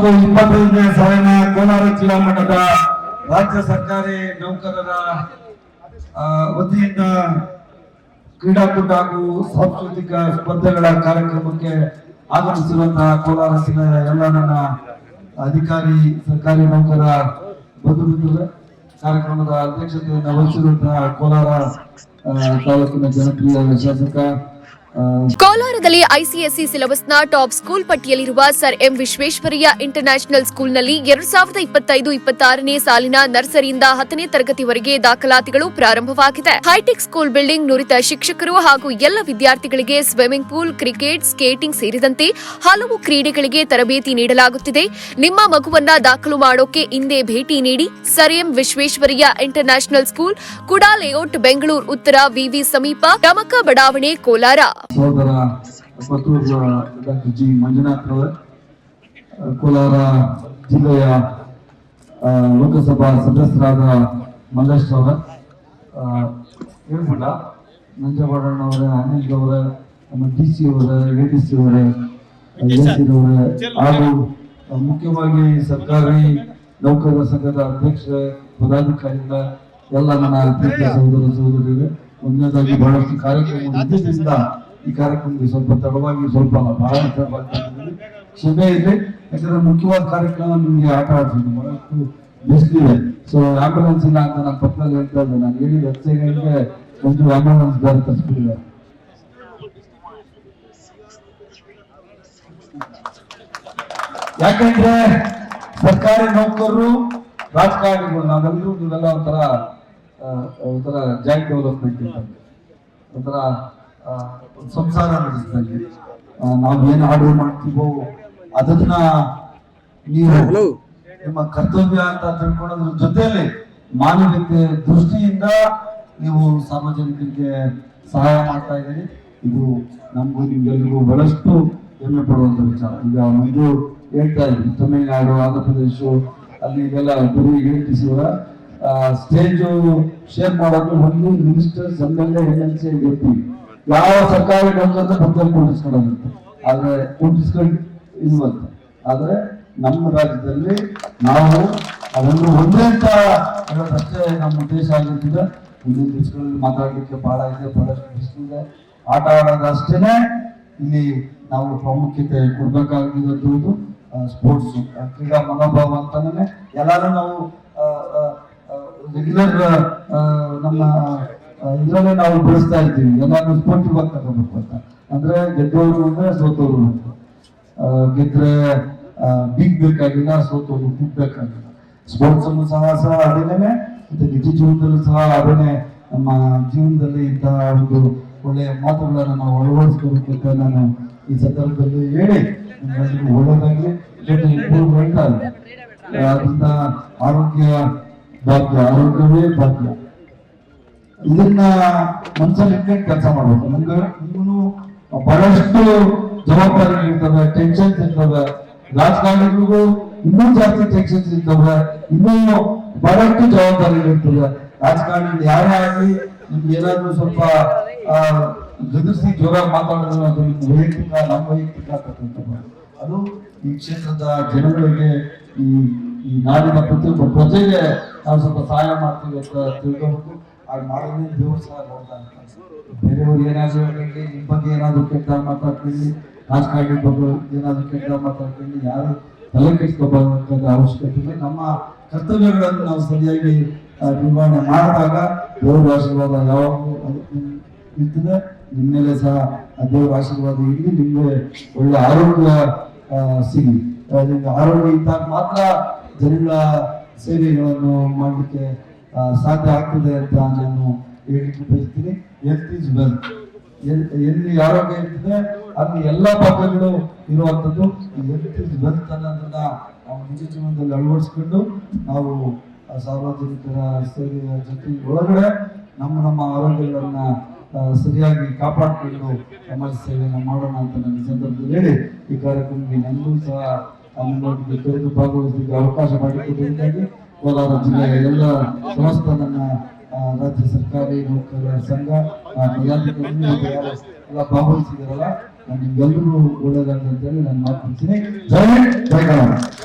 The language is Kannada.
ಹಾಗೂ 25ನೇ ಸಾಲಿನ ಕೋಲಾರ ಜಿಲ್ಲಾ ಮಟ್ಟದ ರಾಜ್ಯ ಸರ್ಕಾರಿ ನೌಕರರ ವತಿಯಿಂದ ಕ್ರೀಡಾಕೂಟ ಹಾಗೂ ಸಾಂಸ್ಕೃತಿಕ ಸ್ಪರ್ಧೆಗಳ ಕಾರ್ಯಕ್ರಮಕ್ಕೆ ಆಗಮಿಸಿರುವಂತಹ ಕೋಲಾರ ಜಿಲ್ಲೆಯ ಎಲ್ಲ ನನ್ನ ಅಧಿಕಾರಿ ಸರ್ಕಾರಿ ನೌಕರ ಬಂಧುಮಿತ್ರರೇ, ಕಾರ್ಯಕ್ರಮದ ಅಧ್ಯಕ್ಷತೆಯನ್ನು ವಹಿಸಿರುವಂತಹ ಕೋಲಾರ ತಾಲೂಕಿನ ಜನಪ್ರಿಯ ಶಾಸಕ ಕೋಲಾರದಲ್ಲಿ ಐಸಿಎಸ್ಸಿ ಸಿಲೆಬಸ್ನ ಟಾಪ್ ಸ್ಕೂಲ್ ಪಟ್ಟಿಯಲ್ಲಿರುವ ಸರ್ ಎಂ ವಿಶ್ವೇಶ್ವರಯ್ಯ ಇಂಟರ್ನ್ಯಾಷನಲ್ ಸ್ಕೂಲ್ನಲ್ಲಿ 2025-26ನೇ ಸಾಲಿನ ನರ್ಸರಿಯಿಂದ 10ನೇ ತರಗತಿವರೆಗೆ ದಾಖಲಾತಿಗಳು ಪ್ರಾರಂಭವಾಗಿದೆ. ಹೈಟೆಕ್ ಸ್ಕೂಲ್ ಬಿಲ್ಡಿಂಗ್, ನುರಿತ ಶಿಕ್ಷಕರು ಹಾಗೂ ಎಲ್ಲ ವಿದ್ಯಾರ್ಥಿಗಳಿಗೆ ಸ್ವಿಮ್ಮಿಂಗ್ ಪೂಲ್, ಕ್ರಿಕೆಟ್, ಸ್ಕೇಟಿಂಗ್ ಸೇರಿದಂತೆ ಹಲವು ಕ್ರೀಡೆಗಳಿಗೆ ತರಬೇತಿ ನೀಡಲಾಗುತ್ತಿದೆ. ನಿಮ್ಮ ಮಗುವನ್ನ ದಾಖಲು ಮಾಡೋಕೆ ಇಂದೇ ಭೇಟಿ ನೀಡಿ. Sir M Visvesvaraya international school, ಕುಡಾ ಲೇಔಟ್, ಬೆಂಗಳೂರು ಉತ್ತರ, ವಿವಿ ಸಮೀಪ, ಟಮಕ ಬಡಾವಣೆ, ಕೋಲಾರ. ಸೋದರ ಪತ್ತೂರು ಡಾಕ್ಟರ್ ಜಿ ಮಂಜುನಾಥ್ ಅವರು, ಕೋಲಾರ ಜಿಲ್ಲೆಯ ಲೋಕಸಭಾ ಸದಸ್ಯರಾದ ಮಲ್ಲೇಶ್ ಅವರ, ಹೇಳ್ಬಿಡ ನಂಜಬಾಡಣ್ಣವರ, ಅನಿಲ್ ಅವರ, ನಮ್ಮ DC ಅವರ, ADC ಅವರ, ಹಾಗೂ ಮುಖ್ಯವಾಗಿ ಸರ್ಕಾರಿ ನೌಕರರ ಸಂಘದ ಅಧ್ಯಕ್ಷ ಪದಾಧಿಕಾರಿಗಳ ಎಲ್ಲ ನನ್ನ ಪ್ರೀತಿಯ ಸಹೋದರ ಸಹೋದರಿಯರೇ, ಒಂದನೇದಾಗಿ ಬಹಳಷ್ಟು ಕಾರ್ಯಕ್ರಮ ಇದ್ದಿದ್ದರಿಂದ ಈ ಕಾರ್ಯಕ್ರಮಕ್ಕೆ ಸ್ವಲ್ಪ ತಡವಾಗಿ ಬಹಳ ಕ್ಷಮೆ ಇದೆ. ಯಾಕಂದ್ರೆ ಮುಖ್ಯವಾದ ಕಾರ್ಯಕ್ರಮ ನಿಮ್ಗೆ ಆಟ ಆಡ್ತೀನಿ, ಬಹಳಷ್ಟು ಬಿಸಿಲಿದೆ. ಸೊ ಆಂಬುಲೆನ್ಸ್ ಇಲ್ಲ ಅಂತ ನಾನು ಪಕ್ಕದಲ್ಲಿ ಹೇಳ್ತಾ ಇದ್ದೆ. ನಾನು ಹೇಳಿದ 10 ಸೆಕೆಂಡ್ಗೆ ಒಂದು ಆಂಬುಲೆನ್ಸ್ ಬೇರೆ ತರಿಸ್ಬಿಟ್ಟಿದೆ. ಯಾಕಂದ್ರೆ ಸರ್ಕಾರಿ ನೌಕರರು, ರಾಜಕಾರಣಿಗಳು, ನಾವೆಲ್ಲರೂ ನೀವೆಲ್ಲ ಒಂಥರ ಜಾಯಿಂಟ್ ಡೆವಲಪ್ಮೆಂಟ್ ಇದ್ದಂಗೆ, ಒಂಥರ ಸಂಸಾರ ನಡೆಸಿದಂಗೆ. ನಾವು ಏನು ಆರ್ಡರ್ ಮಾಡ್ತೀವೋ ಅದನ್ನ ನೀವು ನಿಮ್ಮ ಕರ್ತವ್ಯ ಅಂತ ತಿಳ್ಕೊಳ್ಳೋದ್ರ ಜೊತೆಯಲ್ಲಿ ಮಾನವೀಯತೆ ದೃಷ್ಟಿಯಿಂದ ನೀವು ಸಾರ್ವಜನಿಕರಿಗೆ ಸಹಾಯ ಮಾಡ್ತಾ ಇದ್ದೀರಿ. ಇದು ನಮಗೂ ನಿಮ್ಗೆಲ್ರಿಗೂ ಬಹಳಷ್ಟು ಹೆಮ್ಮೆ ಪಡುವಂತ ವಿಚಾರ. ಈಗ ಮಂಜು ಹೇಳ್ತಾ ಇದ್ವಿ, ತಮಿಳುನಾಡು, ಆಂಧ್ರ ಪ್ರದೇಶ ಅಲ್ಲಿ ಇದೆಲ್ಲ ಬರೀ ಹೇಳ್ತಿಸಿವ ಸ್ಟೇಜ್ ಶೇರ್ ಮಾಡೋದು ಒಂದು ಮಿನಿಸ್ಟರ್ಸ್ MLA MLC ಇರ್ತೀವಿ. ಯಾವ ಸರ್ಕಾರಿ ನೌಕರನ್ನ ಪಕ್ಕದಲ್ಲಿ ಕೂಡಿಸ್ಕೊಳ್ಳೋದಂತೆ, ಆದ್ರೆ ಕೂಡಿಸ್ಕೊಂಡು ಇರುವಂತ. ಆದ್ರೆ ನಮ್ಮ ರಾಜ್ಯದಲ್ಲಿ ನಾವು ಅದನ್ನು ಒಂದೇ ಅಂತ ಹೇಳೋದಷ್ಟೇ ನಮ್ಮ ಉದ್ದೇಶ ಆಗಿರ್ತದೆ. ಮುಂದಿನ ದಿವಸಗಳಲ್ಲಿ ಮಾತಾಡಲಿಕ್ಕೆ ಬಹಳ ಇದೆ, ಬಹಳಷ್ಟು ಬಿಸಿಲಿದೆ. ಆಟ ಆಡೋದಷ್ಟೇನೆ ಇಲ್ಲಿ ನಾವು ಪ್ರಾಮುಖ್ಯತೆ ಕೊಡ್ಬೇಕಾಗಿರೋದು ಸ್ಪೋರ್ಟ್ಸ್, ಕ್ರೀಡಾ ಮನೋಭಾವ ಅಂತಾನೆ ಎಲ್ಲಾರು ನಾವು ರೆಗ್ಯುಲರ್ ನಮ್ಮ ಇದರಲ್ಲೇ ನಾವು ಬೆಳೆಸ್ತಾ ಇರ್ತೀವಿ. ಎಲ್ಲಾನು ಸ್ಪೋರ್ಟಿವ್ ಆಗಿ ತಗೋಬೇಕು ಅಂತ. ಅಂದ್ರೆ ಗೆದ್ದವರು ಅಂದ್ರೆ ಸೋತವರು ಅಂತ. ಗೆದ್ರೆ ಬೀಗ್ ಬೇಕಾಗಿಲ್ಲ, ಸೋತವರು ಬೇಕಾಗಿಲ್ಲ. ಸ್ಪೋರ್ಟ್ಸ್ ಅನ್ನು ಸಹ ಅದೇನೆ, ಮತ್ತೆ ನಿಜ ಜೀವನದಲ್ಲೂ ಸಹ ಅದೇನೆ. ನಮ್ಮ ಜೀವನದಲ್ಲಿ ಇಂತಹ ಒಂದು ಒಳ್ಳೆಯ ಮಾತುಗಳನ್ನ ನಾವು ಅಳವಡಿಸ್ಕೋಬೇಕು ಅಂತ ನಾನು ಈ ಸಂದರ್ಭದಲ್ಲಿ ಹೇಳಿ ಒಳ್ಳೆದಾಗಿ ಹೇಳ್ತಾ ಇದೆ. ಅದರಿಂದ ಆರೋಗ್ಯ ಭಾಗ್ಯ, ಆರೋಗ್ಯವೇ ಭಾಗ್ಯ. ಇದನ್ನ ಮನಸ್ಸಲ್ಲಿ ಇಟ್ಕೊಂಡು ಕೆಲಸ ಮಾಡ್ಬೇಕು. ನಿಮ್ಗೂ ಬಹಳಷ್ಟು ಜವಾಬ್ದಾರಿಗಳು ಇರ್ತವೆ, ಟೆನ್ಷನ್ಸ್ ಇರ್ತವೆ. ರಾಜಕಾರಣಿಗಳಿಗೂ ಇನ್ನೂ ಜಾಸ್ತಿ ಟೆನ್ಷನ್ಸ್ ಇರ್ತವೆ, ಇನ್ನೂ ಬಹಳಷ್ಟು ಜವಾಬ್ದಾರಿಗಳು ಇರ್ತವೆ. ರಾಜಕಾರಣಿಗಳು ಯಾರೇ ಆಗಲಿ ನಿಮ್ಗೆ ಏನಾದ್ರು ಸ್ವಲ್ಪ ಗದರಿಸಿ ಜೋರಾಗಿ ಮಾತಾಡೋದು ಅದು ನಿಮ್ಮ ವೈಯಕ್ತಿಕ, ನಮ್ಮ ವೈಯಕ್ತಿಕ ಆಗ್ತಕ್ಕಂಥ. ಅದು ಈ ಕ್ಷೇತ್ರದ ಜನಗಳಿಗೆ, ಈ ನಾಡಿನ ಪ್ರತಿಯೊಬ್ಬ ಪ್ರಜೆಗೆ ನಾವು ಸ್ವಲ್ಪ ಸಹಾಯ ಮಾಡ್ತೀವಿ ಅಂತ ತಿಳ್ಕೊಬೇಕು. ಅದು ಮಾಡೋದೇ ದೇವರು ಸಹ ನೋಡ್ತಾ ಇರ್ತಾರೆ. ಬೇರೆಯವ್ರು ಏನಾದ್ರು ಹೇಳಿ, ನಿಮ್ಮ ಬಗ್ಗೆ ಏನಾದ್ರು ಕೆಟ್ಟ ಮಾತಾಡ್ತೀನಿ, ರಾಜಕಾರಣಿ ಬಗ್ಗೆ ಏನಾದ್ರು ಕೆಟ್ಟ ಮಾತಾಡ್ತೀನಿ, ಯಾರು ತಲೆ ಕೆಡಿಸ್ಕೋಬೇಕಾದ ಅವಶ್ಯಕತೆ ಇಲ್ಲ. ನಮ್ಮ ಕರ್ತವ್ಯಗಳನ್ನು ನಾವು ಸರಿಯಾಗಿ ನಿರ್ವಹಣೆ ಮಾಡಿದಾಗ ದೇವರ ಆಶೀರ್ವಾದ ಯಾವಾಗಲೂ ಇರ್ತದೆ. ನಿಮ್ಮ ಮೇಲೆ ಸಹ ದೇವರ ಆಶೀರ್ವಾದ ಇರಲಿ. ನಿಮಗೆ ಒಳ್ಳೆ ಆರೋಗ್ಯ ಸಿಗಲಿ. ಆರೋಗ್ಯ ಇದ್ದಾಗ ಮಾತ್ರ ಜನಗಳ ಸೇವೆಗಳನ್ನು ಮಾಡಲಿಕ್ಕೆ ಸಾಧ್ಯ ಆಗ್ತದೆ ಅಂತ ನಾನು ಹೇಳಿಕ್ಕೆ ಬಯಸ್ತೀನಿ. Health is wealth. ಎಲ್ಲಿ ಆರೋಗ್ಯ ಇರ್ತದೆ ಅಲ್ಲಿ ಎಲ್ಲ ಭಾಗಗಳು ಇರುವಂಥದ್ದು. ಈ ಹೆಲ್ತ್ ಈಸ್ ವೆಲ್ತ್ ಅನ್ನೋದನ್ನ ನಾವು ನಿಜ ಜೀವನದಲ್ಲಿ ಅಳವಡಿಸ್ಕೊಂಡು ನಾವು ಸಾರ್ವಜನಿಕರ ಸೇವೆಯ ಜೊತೆ ಒಳಗಡೆ ನಮ್ಮ ಆರೋಗ್ಯಗಳನ್ನ ಸರಿಯಾಗಿ ಕಾಪಾಡಿಕೊಂಡು ಸಮಾಜ ಸೇವೆಯನ್ನು ಮಾಡೋಣ ಅಂತ ನನ್ನ ಸಂದರ್ಭದಲ್ಲಿ ಹೇಳಿ ಈ ಕಾರ್ಯಕ್ರಮಕ್ಕೆ ನನಗೂ ಸಹ ನಿಮ್ಮೊಟ್ಟಿಗೆ ಕರೆದು ಭಾಗವಹಿಸಲಿಕ್ಕೆ ಅವಕಾಶ ಮಾಡಿಕೊಟ್ಟಿದ್ದಾಗಿ ಕೋಲಾರ ಜಿಲ್ಲೆಯ ಎಲ್ಲ ಸಮಸ್ತ ನನ್ನ ರಾಜ್ಯ ಸರ್ಕಾರಿ ನೌಕರರ ಸಂಘ ಎಲ್ಲ ಭಾಗವಹಿಸಿದಾರಲ್ಲ, ನಿಮ್ಗೆಲ್ಲರೂ ಒಳ್ಳೆಯದಾಗಲಿ ಅಂತೇಳಿ ನಾನು ಮಾತು. ಜೈ ಹಿಂದ್, ಜೈ ಕರ್ನಾಟಕ.